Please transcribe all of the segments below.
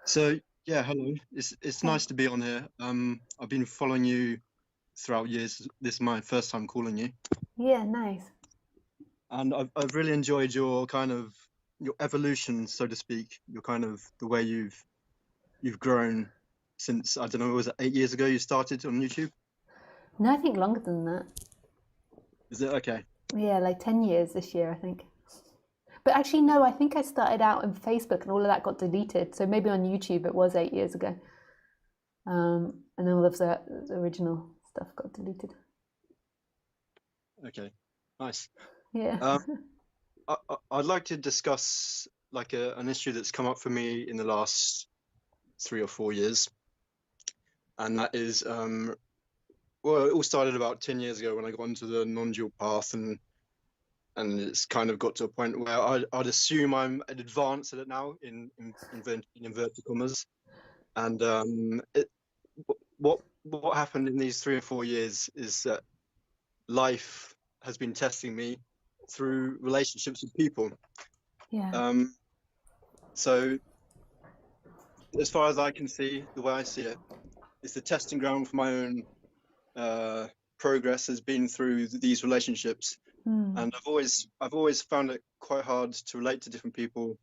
So yeah, hello. It's Hi. nice to be on here. I've been following you throughout years. This is my first time calling you, Yeah, nice. and I've really enjoyed your kind of your evolution, so to speak. Your kind of the way you've grown since I don't know, was it 8 years ago you started on YouTube? No, I think longer than that. Is it okay? Yeah, like 10 years this year, I think. But actually, no, I think I started out on Facebook and all of that got deleted. So maybe on YouTube it was 8 years ago. And then all of the original stuff got deleted. Okay, nice. Yeah. Um, I'd like to discuss like an issue that's come up for me in the last 3 or 4 years, and that is well, it all started about 10 years ago when I got into the non-dual path, and it's kind of got to a point where I'd assume I'm advanced at it now in inverted commas. And what happened in these 3 or 4 years is that life has been testing me through relationships with people. Yeah. Um, so as far as I can see, the way I see it, it's the testing ground for my own progress has been through these relationships. Mm. And I've always found it quite hard to relate to different people,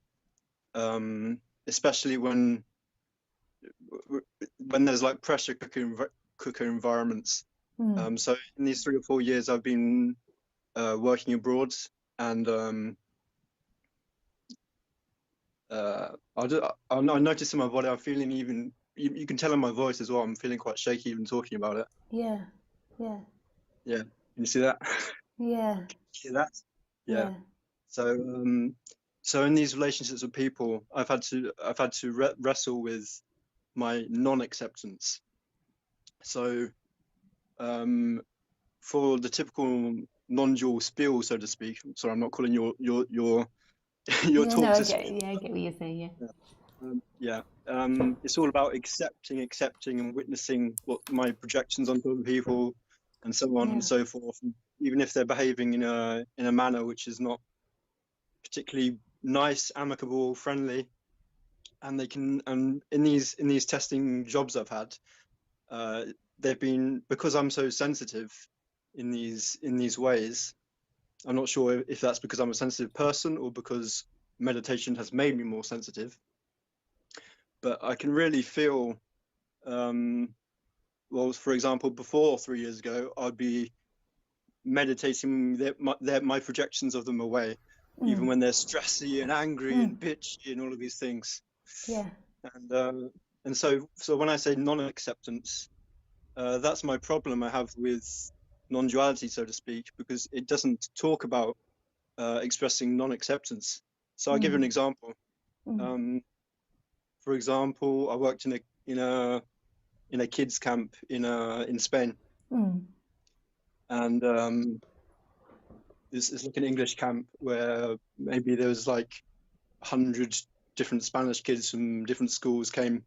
especially when there's like pressure cooker environments. Mm. So in these 3 or 4 years, I've been working abroad, and I noticed in my body I'm feeling even. You can tell in my voice as well. I'm feeling quite shaky even talking about it. Yeah. Yeah. Yeah, can you see that? Yeah. See that? Yeah. Yeah. So so in these relationships with people, I've had to wrestle with my non-acceptance. So for the typical non-dual spiel, so to speak. Sorry, I'm not calling your your Yeah, no, talk I to get, spiel. yeah, I get what you're saying, yeah. Yeah. It's all about accepting, and witnessing what my projections onto other people, and so on Yeah. and so forth. And even if they're behaving in a manner which is not particularly nice, amicable, friendly, and they can, and in these testing jobs I've had, they've been, because I'm so sensitive in these ways. I'm not sure if that's because I'm a sensitive person or because meditation has made me more sensitive, but I can really feel, well, for example, before 3 years ago, I'd be meditating my projections of them away, even Mm. when they're stressy and angry and Mm. bitchy and all of these things. Yeah. And so when I say non-acceptance, that's my problem I have with non-duality, so to speak, because it doesn't talk about expressing non-acceptance. So I'll give you an Mm. example. Mm. Um, for example, I worked in a kids camp in Spain, Mm. and this is like an English camp where maybe there was like 100 different Spanish kids from different schools came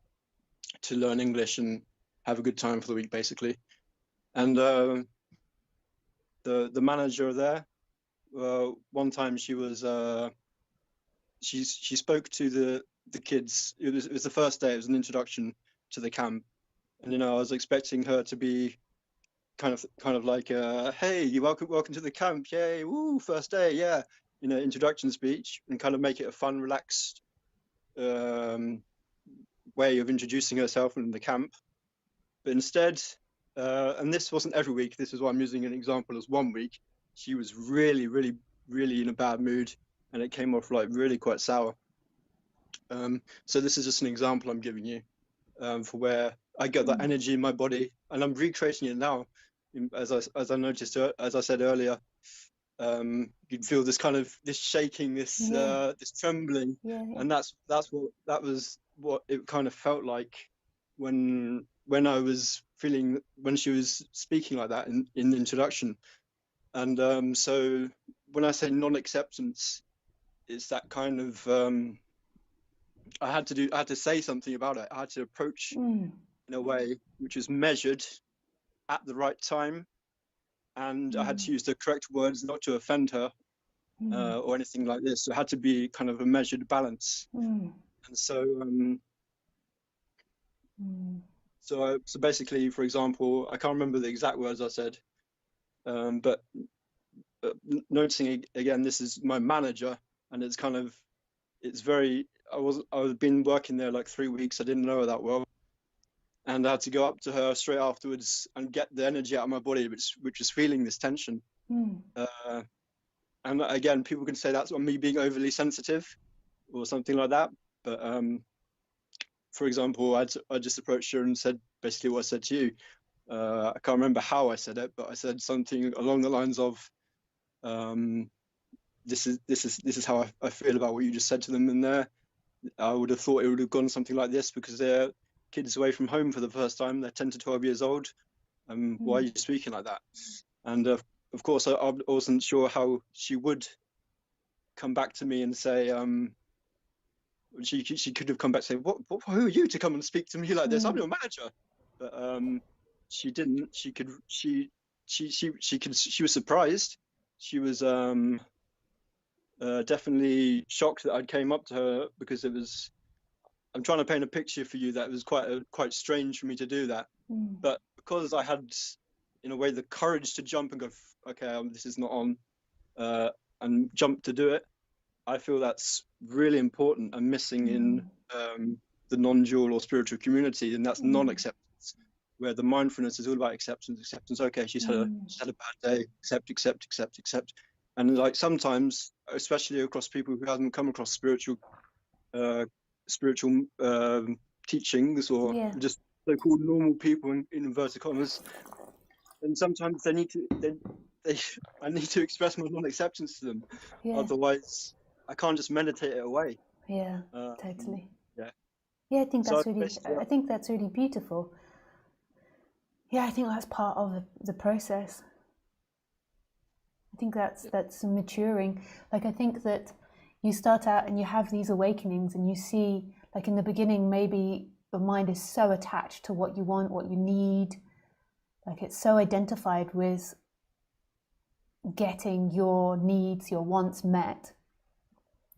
to learn English and have a good time for the week, basically. And the manager there, one time she spoke to the kids. It was the first day. It was an introduction to the camp, and I was expecting her to be kind of like, hey, you welcome to the camp, yay, woo, first day, yeah, introduction speech, and kind of make it a fun, relaxed um, way of introducing herself in the camp. But instead, and this wasn't every week. This is why I'm using an example as one week. She was really, really, really in a bad mood, and it came off like really quite sour. So this is just an example I'm giving you, for where I get that Mm. energy in my body, and I'm recreating it now. As I noticed, as I said earlier, you'd feel this kind of this shaking, Yeah. this trembling, Yeah. Yeah. and that was what it kind of felt like when I was feeling when she was speaking like that in the introduction. And so when I say non-acceptance, it's that kind of I had to say something about it. I had to approach Mm. in a way which was measured at the right time, and I had Mm. to use the correct words not to offend her, Mm. or anything like this. So it had to be kind of a measured balance. Mm. And so So basically, for example, I can't remember the exact words I said, but noticing again, this is my manager, and it's very. I've been working there like 3 weeks. I didn't know her that well, and I had to go up to her straight afterwards and get the energy out of my body, which is feeling this tension. And again, people can say that's on me being overly sensitive or something like that. But for example, I just approached her and said basically what I said to you. I can't remember how I said it, but I said something along the lines of, "This is how I feel about what you just said to them." And there, I would have thought it would have gone something like this, because they're kids away from home for the first time. They're 10 to 12 years old. Why are you speaking like that? And of course, I wasn't sure how she would come back to me and say. She could have come back and say, "What? Who are you to come and speak to me like this? I'm your manager." But she didn't. She was surprised. She was definitely shocked that I came up to her, because it was. I'm trying to paint a picture for you that it was quite strange for me to do that. But because I had, in a way, the courage to jump and go, "Okay, this is not on," and jump to do it, I feel that's really important and missing in the non-dual or spiritual community, and that's non-acceptance, where the mindfulness is all about acceptance. Okay, she's had a bad day. Accept. And like sometimes, especially across people who haven't come across spiritual teachings, or just so-called normal people in inverted commas, and sometimes they need to. I need to express my non-acceptance to them. Otherwise, I can't just meditate it away. Totally. Yeah, I think that's really. I think that's really beautiful. I think that's part of the process. I think that's maturing. Like, I think that you start out and you have these awakenings, and you see, like in the beginning, maybe the mind is so attached to what you want, what you need. Like, it's so identified with getting your needs, your wants met.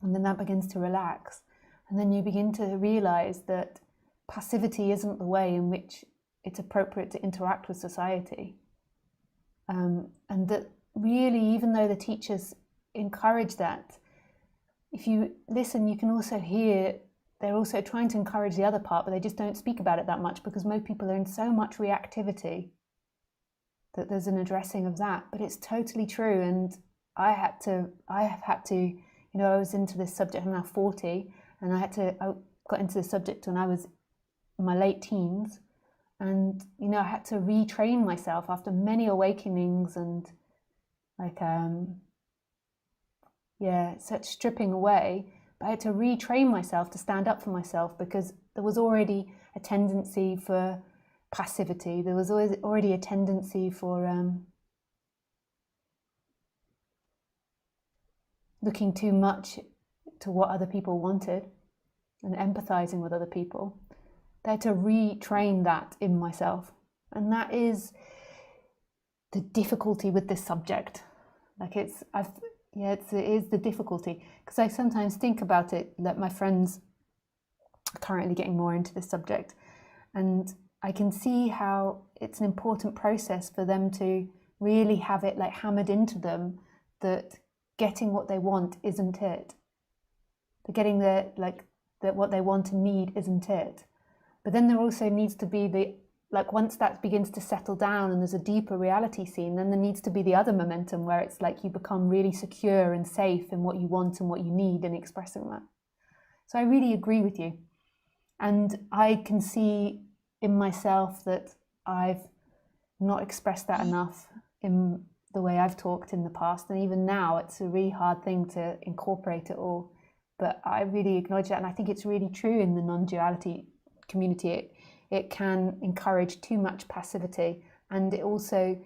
And then that begins to relax. And then you begin to realize that passivity isn't the way in which it's appropriate to interact with society. And that really, even though the teachers encourage that, if you listen, you can also hear they're also trying to encourage the other part, but they just don't speak about it that much, because most people are in so much reactivity that there's an addressing of that. But it's totally true. And I have had to, I was into this subject, I'm now 40, and I got into this subject when I was in my late teens. And, I had to retrain myself after many awakenings and such stripping away. But I had to retrain myself to stand up for myself, because there was already a tendency for passivity. There was already a tendency for looking too much to what other people wanted and empathizing with other people. I had to retrain that in myself. And that is the difficulty with this subject. Like, it is the difficulty, because I sometimes think about it, like my friends are currently getting more into this subject, and I can see how it's an important process for them to really have it like hammered into them that getting what they want isn't it. That getting that what they want and need isn't it. But then there also needs to be once that begins to settle down and there's a deeper reality seen, then there needs to be the other momentum where it's like you become really secure and safe in what you want and what you need and expressing that. So I really agree with you. And I can see in myself that I've not expressed that enough in the way I've talked in the past. And even now, it's a really hard thing to incorporate it all. But I really acknowledge that. And I think it's really true in the non-duality community. It can encourage too much passivity, and it also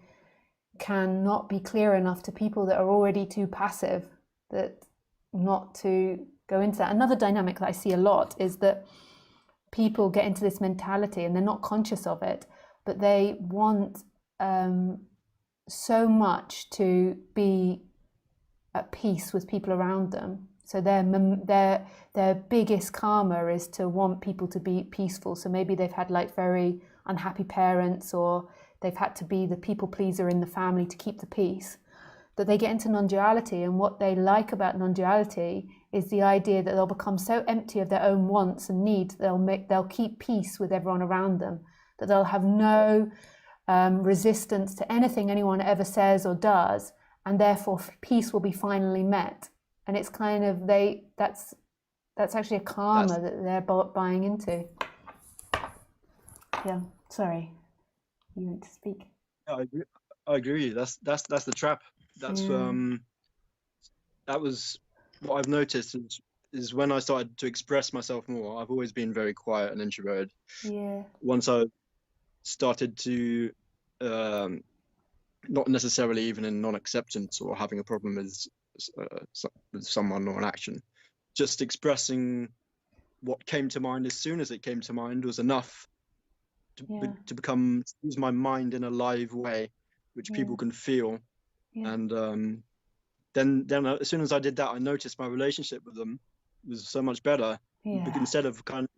can not be clear enough to people that are already too passive, that not to go into that. Another dynamic that I see a lot is that people get into this mentality and they're not conscious of it, but they want so much to be at peace with people around them. So their biggest karma is to want people to be peaceful. So maybe they've had like very unhappy parents, or they've had to be the people pleaser in the family to keep the peace, that they get into non-duality, and what they like about non-duality is the idea that they'll become so empty of their own wants and needs, they'll keep peace with everyone around them, that they'll have no resistance to anything anyone ever says or does, and therefore peace will be finally met. And it's kind of that's actually a karma that they're buying into. Yeah, sorry, you want to speak? I agree. That's the trap. That's that was what I've noticed is when I started to express myself more. I've always been very quiet and introverted. Yeah. Once I started to not necessarily even in non-acceptance or having a problem with someone or an action, just expressing what came to mind as soon as it came to mind was enough to become, use my mind in a live way, which people can feel. And then as soon as I did that, I noticed my relationship with them was so much better. Instead of kind of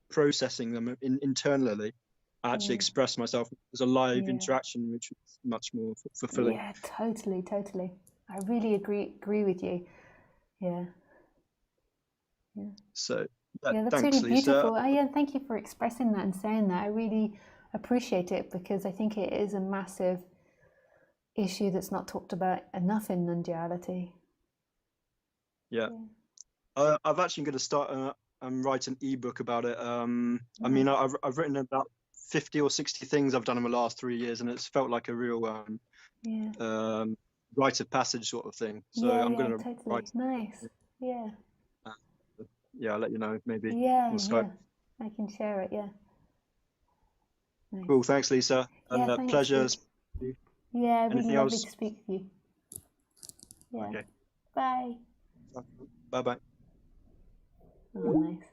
processing them internally, I actually expressed myself as a live interaction, which was much more fulfilling. Yeah, totally. I really agree with you. Yeah. So that's thanks, really Lisa. beautiful. Thank you for expressing that and saying that. I really appreciate it, because I think it is a massive issue that's not talked about enough in non-duality. I've actually going to start and write an ebook about it. I mean, I've written about 50 or 60 things I've done in the last 3 years, and it's felt like a real rite of passage sort of thing. So I'm going to write. Nice. I'll let you know maybe on Skype. I can share it. Nice. Cool. Thanks, Lisa. Thanks, Pleasure. Really lovely to speak with you. Okay. Bye. Bye. Oh, nice.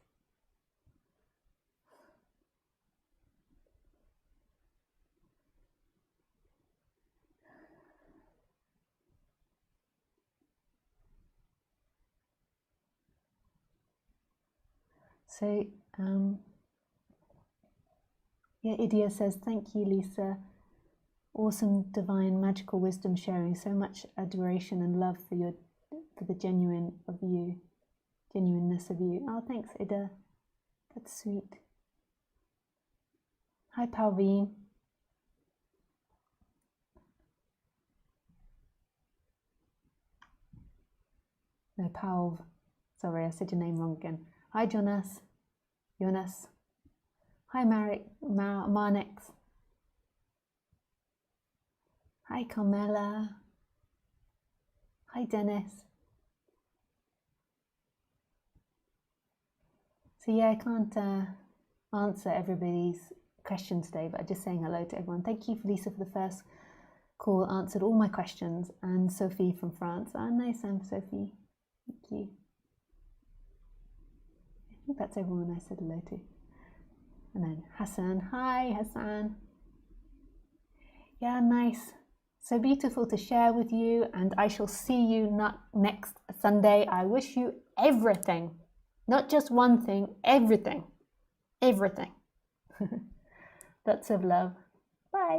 So, Idia says, thank you, Lisa. Awesome, divine, magical wisdom sharing. So much adoration and love for the genuineness of you. Oh, thanks, Ida. That's sweet. Hi, Palveen. No, Palv. Sorry, I said your name wrong again. Hi, Jonas. Hi, Marnix. Hi, Carmela. Hi, Dennis. So I can't answer everybody's questions today, but I'm just saying hello to everyone. Thank you, Lisa, for the first call. Answered all my questions. And Sophie from France. Oh, nice, Sophie. Thank you. I think that's everyone I said hello to. And then Hassan. Hi, Hassan. Yeah, nice. So beautiful to share with you, and I shall see you next Sunday. I wish you everything. Not just one thing, everything. Lots of love.